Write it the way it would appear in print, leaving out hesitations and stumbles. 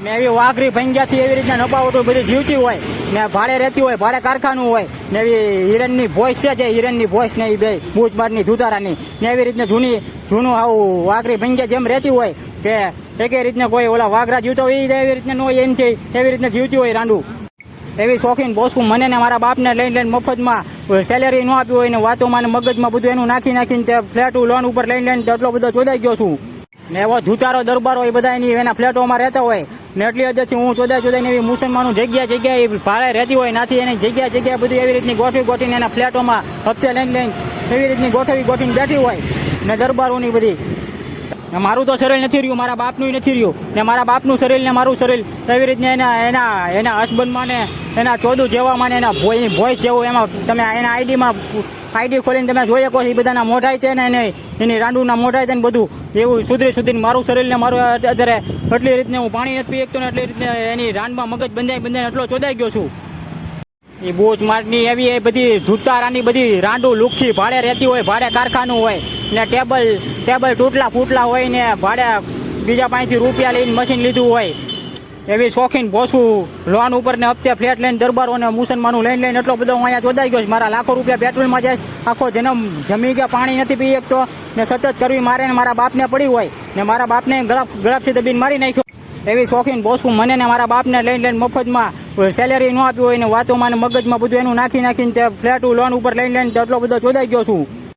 ને એવી વાઘરી ભંગ્યાથી એવી રીતના નબાવટો બધી જીવતી હોય ને ભાડે રહેતી હોય, ભાડે કારખાનું હોય ને એવી હિરણની ભોંસ છે, જે હિરણની ભોંસ ને એ બે બૂચમારની ધુતારાની ને એવી રીતના જૂનું આવું વાઘરી ભંગ્યા જેમ રહેતી હોય કે એકે રીતના કોઈ ઓલા વાઘરા જીવતો હોય એવી રીતના ન હોય એનથી એવી રીતના જીવતી હોય રાંડું. એવી શોખીન બોસું મને ને મારા બાપને લઈને મફતમાં સેલેરી ન આપી હોય ને વાતોમાં ને મગજમાં બધું એનું નાખીને તે ફ્લેટ લોન ઉપર લઈને એટલો બધો ચોદાઈ ગયો છું ને એવો ધુતારો દરબારો એ બધા એના ફ્લેટોમાં રહેતા હોય ને એટલી હદથી હું ચોદાઈને એવી મુસલમાનો જગ્યાએ ભાડે રહેતી હોય નાથી એની જગ્યા બધી એવી રીતની ગોઠવીને એના ફ્લેટોમાં હપ્તે લઈને એવી રીતની ગોઠવીને બેઠી હોય ને દરબારોની બધી. મારું તો શરીર નથી રહ્યું, મારા બાપનું નથી રહ્યું ને મારા બાપનું શરીર ને મારું શરીર એવી રીતના એના હસબન્ડમાં ને એના ચોદું જેવામાં ને એના વોઇસ જેવું એમાં તમે એના આઈડી ખોલીને તમે જોઈ શકો છો. એ બધાના મોઢાય છે ને એની રાંડુના મોઢાય છે ને બધું એવું સુધરીને મારું શરીર ને મારું અત્યારે એટલી રીતને હું પાણી નથી પી શકતો ને એટલી રીતને એની રાંડમાં મગજ બંધાઈને એટલો ચોદાઈ ગયો છું. એ બોજ મારની એવી એ બધી ધુતારાની બધી રાંડું લુખી ભાડે રહેતી હોય, ભાડે કારખાનું હોય ને ટેબલ તૂટલા ફૂટલા હોય ને ભાડે બીજા પાસેથી રૂપિયા લઈને મશીન લીધું હોય એવી શોખીન ભોસું લોન ઉપર ને હપ્તે ફ્લેટ લઈને દરબારો ને મુસલમાનો લઈને એટલો બધો હું અહીંયા ચોદાઈ ગયો. મારા લાખો રૂપિયા પેટ્રોલમાં જાય, આખો જન્મ જમી ગયા, પાણી નથી પી શકતો ને સતત કરવી મારે ને મારા બાપને પડી હોય ને મારા બાપને ગળાપથી દબીને મારી નાખ્યો. એવી શોખીન બોસું મને ને મારા બાપને લઈને મફતમાં સેલેરી ન આપી હોય ને વાતોમાં ને મગજમાં બધું એનું નાખીને તે ફ્લેટ લોન ઉપર લઈને એટલો બધો ચોદાઈ ગયો છું.